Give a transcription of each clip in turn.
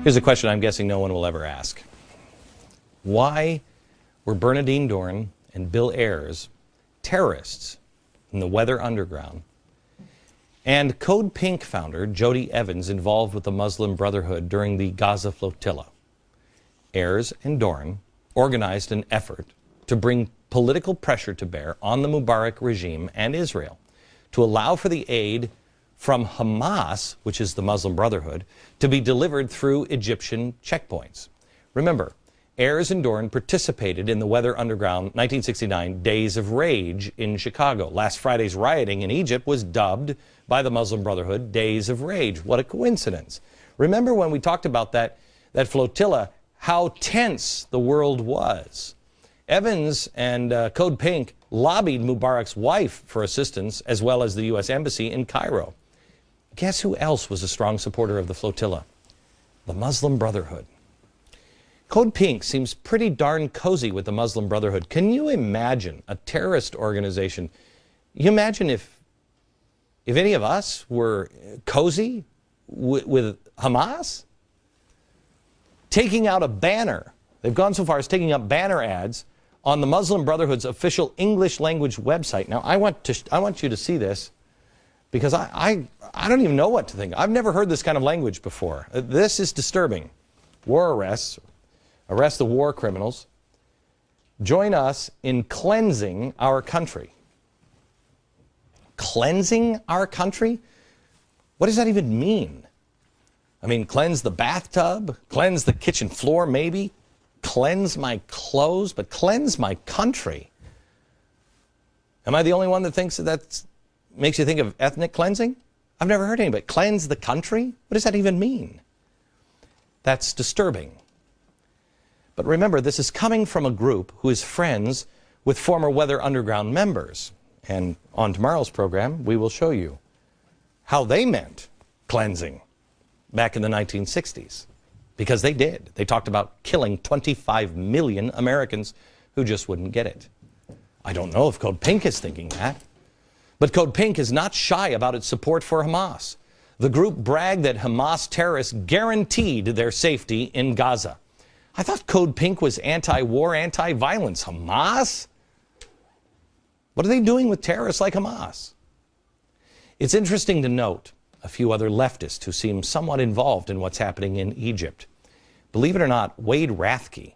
Here's a question I'm guessing no one will ever ask. Why were Bernardine Dohrn and Bill Ayers terrorists in the Weather Underground, and Code Pink founder Jody Evans involved with the Muslim Brotherhood during the Gaza flotilla? Ayers and Dohrn organized an effort to bring political pressure to bear on the Mubarak regime and Israel to allow for the aid from Hamas, which is the Muslim Brotherhood, to be delivered through Egyptian checkpoints. Remember, Ayers and Dohrn participated in the Weather Underground 1969 Days of Rage in Chicago. Last Friday's rioting in Egypt was dubbed by the Muslim Brotherhood Days of Rage. What a coincidence. Remember when we talked about that flotilla, how tense the world was. Evans and Code Pink lobbied Mubarak's wife for assistance, as well as the U.S. Embassy in Cairo. Guess who else was a strong supporter of the flotilla? The Muslim Brotherhood. Code Pink seems pretty darn cozy with the Muslim Brotherhood. Can you imagine a terrorist organization? You imagine if any of us were cozy with Hamas? Taking out a banner. They've gone so far as taking up banner ads on the Muslim Brotherhood's official English language website. Now, I want you to see this, because I don't even know what to think. I've never heard this kind of language before. This is disturbing. War arrests. Arrest the war criminals. Join us in cleansing our country. Cleansing our country? What does that even mean? I mean, cleanse the bathtub, cleanse the kitchen floor maybe, cleanse my clothes, but cleanse my country. Am I the only one that thinks that makes you think of ethnic cleansing? I've never heard anybody. Cleanse the country? What does that even mean? That's disturbing. But remember, this is coming from a group who is friends with former Weather Underground members. And on tomorrow's program, we will show you how they meant cleansing back in the 1960s. Because they did. They talked about killing 25 million Americans who just wouldn't get it. I don't know if Code Pink is thinking that. But Code Pink is not shy about its support for Hamas. The group bragged that Hamas terrorists guaranteed their safety in Gaza. I thought Code Pink was anti-war, anti-violence. Hamas? What are they doing with terrorists like Hamas? It's interesting to note a few other leftists who seem somewhat involved in what's happening in Egypt. Believe it or not, Wade Rathke,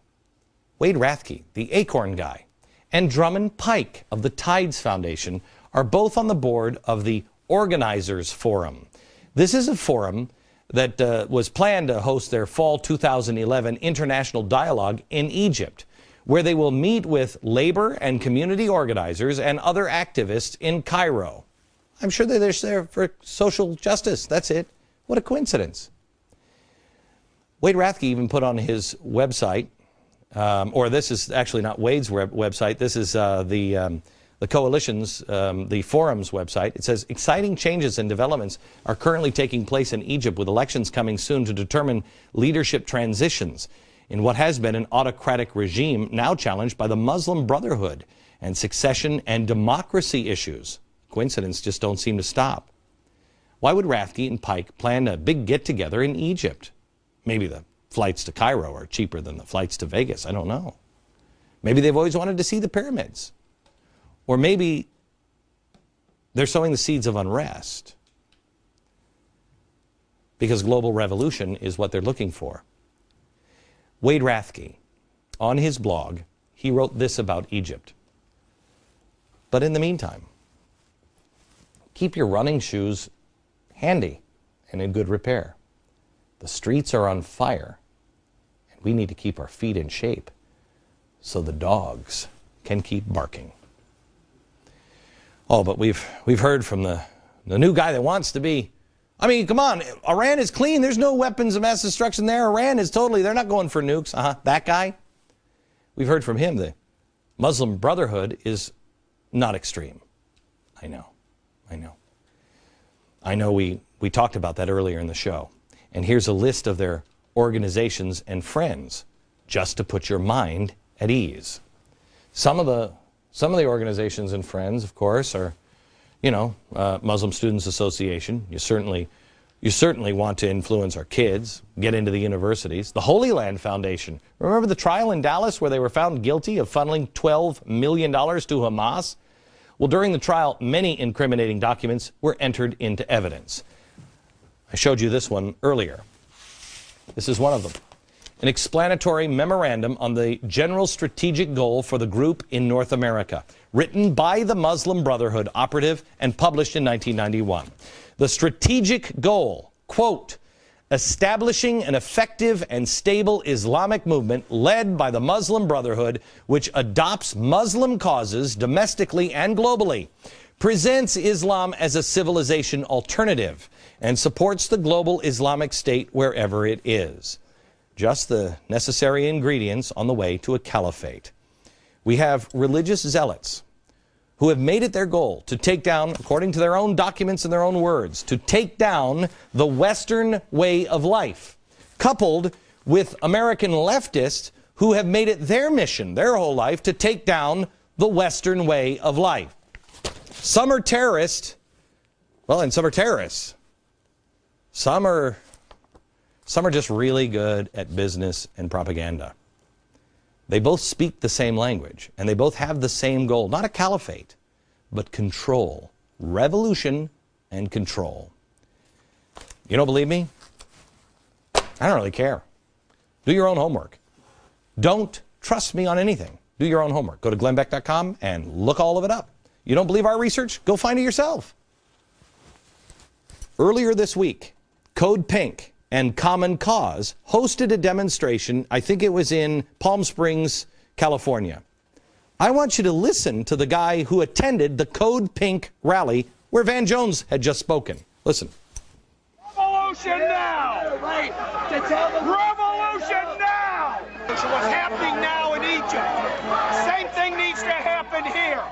the Acorn guy, and Drummond Pike of the Tides Foundation are both on the board of the Organizers Forum. This is a forum that was planned to host their fall 2011 international dialogue in Egypt, where they will meet with labor and community organizers and other activists in Cairo. I'm sure they're there for social justice. That's it. What a coincidence. Wade Rathke even put on his website, or this is actually not Wade's website, this is the coalition's, the forum's website. It says, exciting changes and developments are currently taking place in Egypt, with elections coming soon to determine leadership transitions in what has been an autocratic regime now challenged by the Muslim Brotherhood, and succession and democracy issues. Coincidence just don't seem to stop. Why would Rathke and Pike plan a big get-together in Egypt? Maybe the flights to Cairo are cheaper than the flights to Vegas. I don't know. Maybe they've always wanted to see the pyramids. Or maybe they're sowing the seeds of unrest, because global revolution is what they're looking for. Wade Rathke, on his blog, he wrote this about Egypt. But in the meantime, keep your running shoes handy and in good repair. The streets are on fire, and we need to keep our feet in shape so the dogs can keep barking. Oh, but we've heard from the new guy that wants to be, I mean, come on, Iran is clean. There's no weapons of mass destruction there. Iran is totally, they're not going for nukes. That guy. We've heard from him. The Muslim Brotherhood is not extreme. I know. We talked about that earlier in the show. And here's a list of their organizations and friends, just to put your mind at ease. Some of the organizations and friends, of course, are, Muslim Students Association. You certainly You certainly want to influence our kids, get into the universities. The Holy Land Foundation. Remember the trial in Dallas where they were found guilty of funneling $12 million to Hamas? Well, during the trial, many incriminating documents were entered into evidence. I showed you this one earlier. This is one of them. An explanatory memorandum on the general strategic goal for the group in North America, written by the Muslim Brotherhood operative and published in 1991. The strategic goal, quote, establishing an effective and stable Islamic movement led by the Muslim Brotherhood, which adopts Muslim causes domestically and globally, presents Islam as a civilization alternative, and supports the global Islamic State wherever it is. Just the necessary ingredients on the way to a caliphate. We have religious zealots who have made it their goal to take down, according to their own documents and their own words, to take down the Western way of life, coupled with American leftists who have made it their mission, their whole life, to take down the Western way of life. Some are terrorists, well, and some are terrorists. Some are just really good at business and propaganda. They both speak the same language, and they both have the same goal, not a caliphate, but control, revolution and control. You don't believe me? I don't really care. Do your own homework. Don't trust me on anything. Do your own homework. Go to glennbeck.com and look all of it up. You don't believe our research? Go find it yourself. Earlier this week, Code Pink and Common Cause hosted a demonstration, I think it was in Palm Springs, California. I want you to listen to the guy who attended the Code Pink rally where Van Jones had just spoken. Listen. Revolution now! Right. Revolution now! What's happening now in Egypt? Same thing needs to happen here.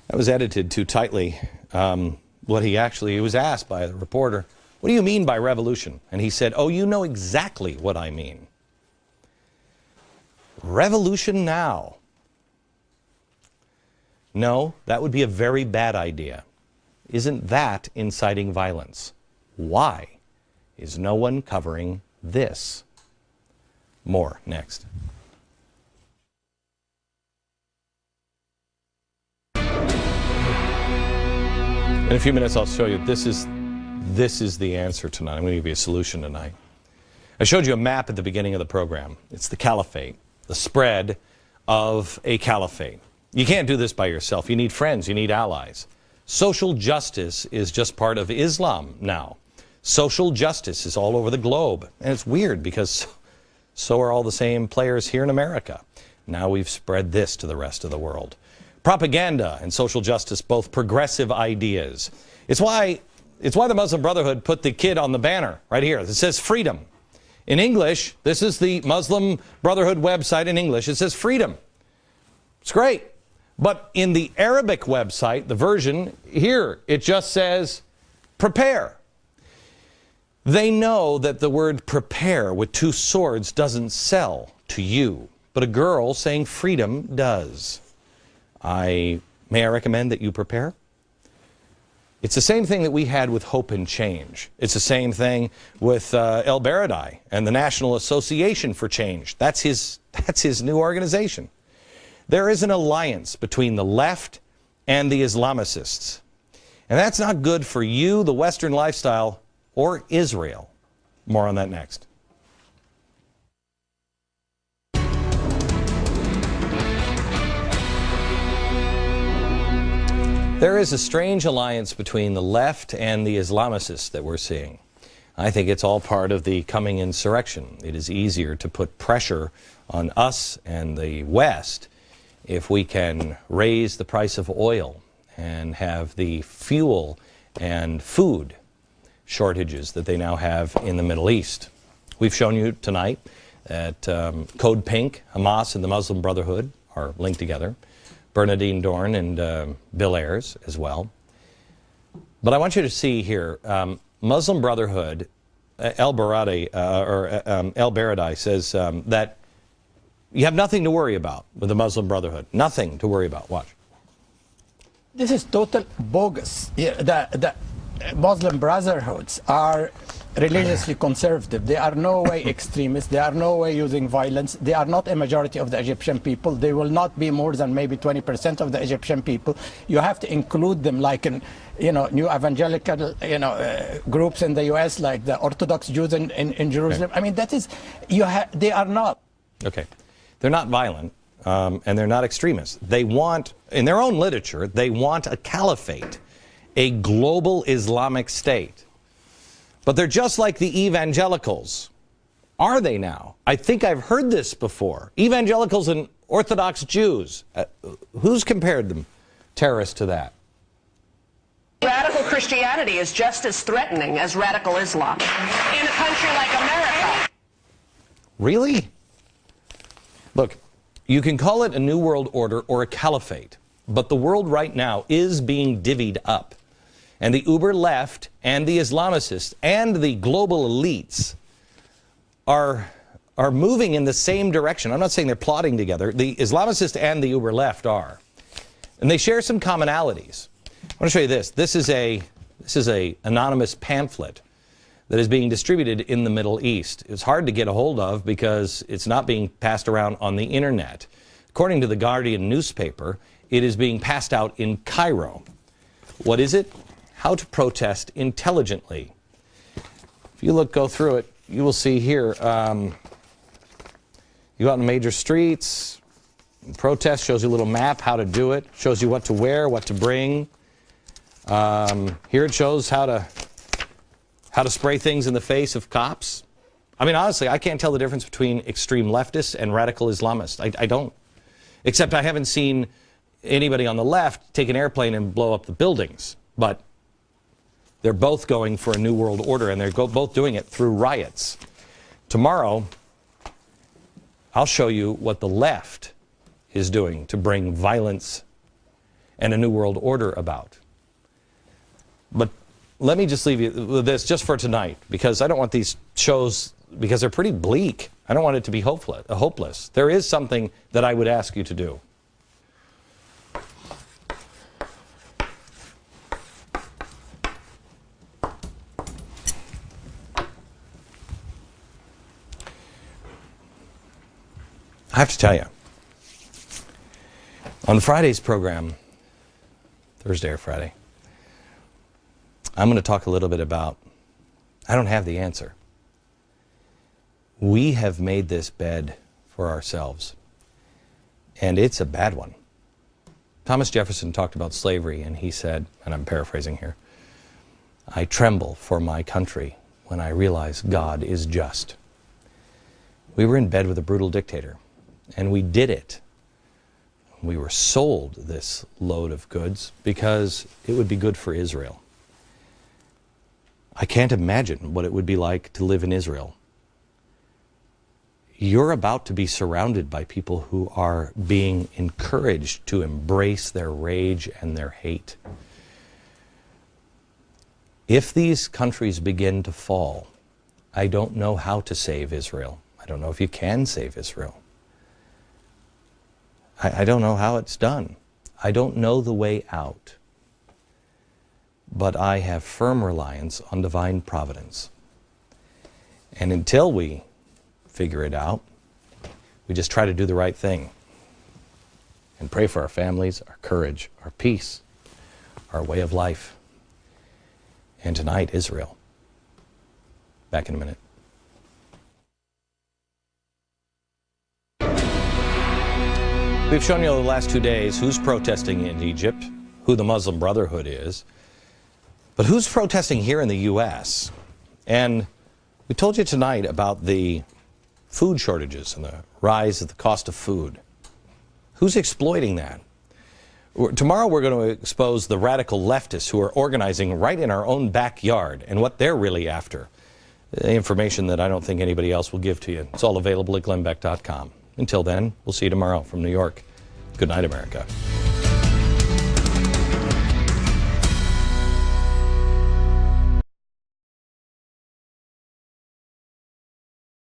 That was edited too tightly. He was asked by the reporter, what do you mean by revolution? And he said, oh, you know exactly what I mean. Revolution now. No, that would be a very bad idea. Isn't that inciting violence? Why is no one covering this? More next. In a few minutes, I'll show you this is the answer tonight. I'm going to give you a solution tonight. I showed you a map at the beginning of the program. It's the caliphate, the spread of a caliphate. You can't do this by yourself. You need friends. You need allies. Social justice is just part of Islam now. Social justice is all over the globe. And it's weird because so are all the same players here in America. Now we've spread this to the rest of the world. Propaganda and social justice, both progressive ideas. It's why the Muslim Brotherhood put the kid on the banner right here. It says freedom. In English, this is the Muslim Brotherhood website in English. It says freedom. It's great. But in the Arabic website, the version here, it just says prepare. They know that the word prepare with two swords doesn't sell to you, but a girl saying freedom does. May I recommend that you prepare? It's the same thing that we had with Hope and Change. It's the same thing with El Baradei and the National Association for Change. That's his new organization. There is an alliance between the left and the Islamicists. And that's not good for you, the Western lifestyle, or Israel. More on that next. There is a strange alliance between the left and the Islamicists that we're seeing. I think it's all part of the coming insurrection. It is easier to put pressure on us and the West if we can raise the price of oil and have the fuel and food shortages that they now have in the Middle East. We've shown you tonight that Code Pink, Hamas, and the Muslim Brotherhood are linked together. Bernadine Dorn and Bill Ayers as well. But I want you to see here, Muslim Brotherhood, El Baradei says that you have nothing to worry about with the Muslim Brotherhood. Nothing to worry about. Watch. This is total bogus. Yeah, Muslim brotherhoods are religiously conservative. They are no way extremists. They are no way using violence. They are not a majority of the Egyptian people. They will not be more than maybe 20% of the Egyptian people. You have to include them like in, new evangelical, groups in the U.S. like the Orthodox Jews in Jerusalem. Okay. I mean, that is, they are not. Okay. They're not violent, and they're not extremists. They want, in their own literature, they want a caliphate, a global Islamic state. But they're just like the evangelicals. Are they now? I think I've heard this before. Evangelicals and Orthodox Jews. Who's compared them, terrorists, to that? Radical Christianity is just as threatening as radical Islam in a country like America. Really? Look, you can call it a new world order or a caliphate, but the world right now is being divvied up. And the uber left and the Islamicists and the global elites are moving in the same direction. I'm not saying they're plotting together. The Islamicists and the uber left are. And they share some commonalities. I want to show you this. This is a anonymous pamphlet that is being distributed in the Middle East. It's hard to get a hold of because it's not being passed around on the internet. According to the Guardian newspaper, it is being passed out in Cairo. What is it? How to protest intelligently. If you go through it, you will see here, you go out in major streets, protest, shows you a little map, how to do it, shows you what to wear, what to bring. Here it shows how to spray things in the face of cops. I mean, honestly, I can't tell the difference between extreme leftists and radical Islamists. I don't. Except I haven't seen anybody on the left take an airplane and blow up the buildings. But they're both going for a new world order, and they're both doing it through riots. Tomorrow, I'll show you what the left is doing to bring violence and a new world order about. But let me just leave you with this just for tonight, because I don't want these shows, because they're pretty bleak. I don't want it to be hopeless. There is something that I would ask you to do. I have to tell you, on Friday's program, Thursday or Friday, I'm going to talk a little bit about, I don't have the answer. We have made this bed for ourselves, and it's a bad one. Thomas Jefferson talked about slavery, and he said, and I'm paraphrasing here, "I tremble for my country when I realize God is just." We were in bed with a brutal dictator, and we did it. We were sold this load of goods because it would be good for Israel. I can't imagine what it would be like to live in Israel. You're about to be surrounded by people who are being encouraged to embrace their rage and their hate. If these countries begin to fall, I don't know how to save Israel. I don't know if you can save Israel. I don't know how it's done. I don't know the way out. But I have firm reliance on divine providence. And until we figure it out, we just try to do the right thing and pray for our families, our courage, our peace, our way of life. And tonight, Israel. Back in a minute. We've shown you the last 2 days who's protesting in Egypt, who the Muslim Brotherhood is, but who's protesting here in the U.S.? And we told you tonight about the food shortages and the rise of the cost of food. Who's exploiting that? Tomorrow we're going to expose the radical leftists who are organizing right in our own backyard and what they're really after. Information that I don't think anybody else will give to you. It's all available at glennbeck.com. Until then, we'll see you tomorrow from New York. Good night, America.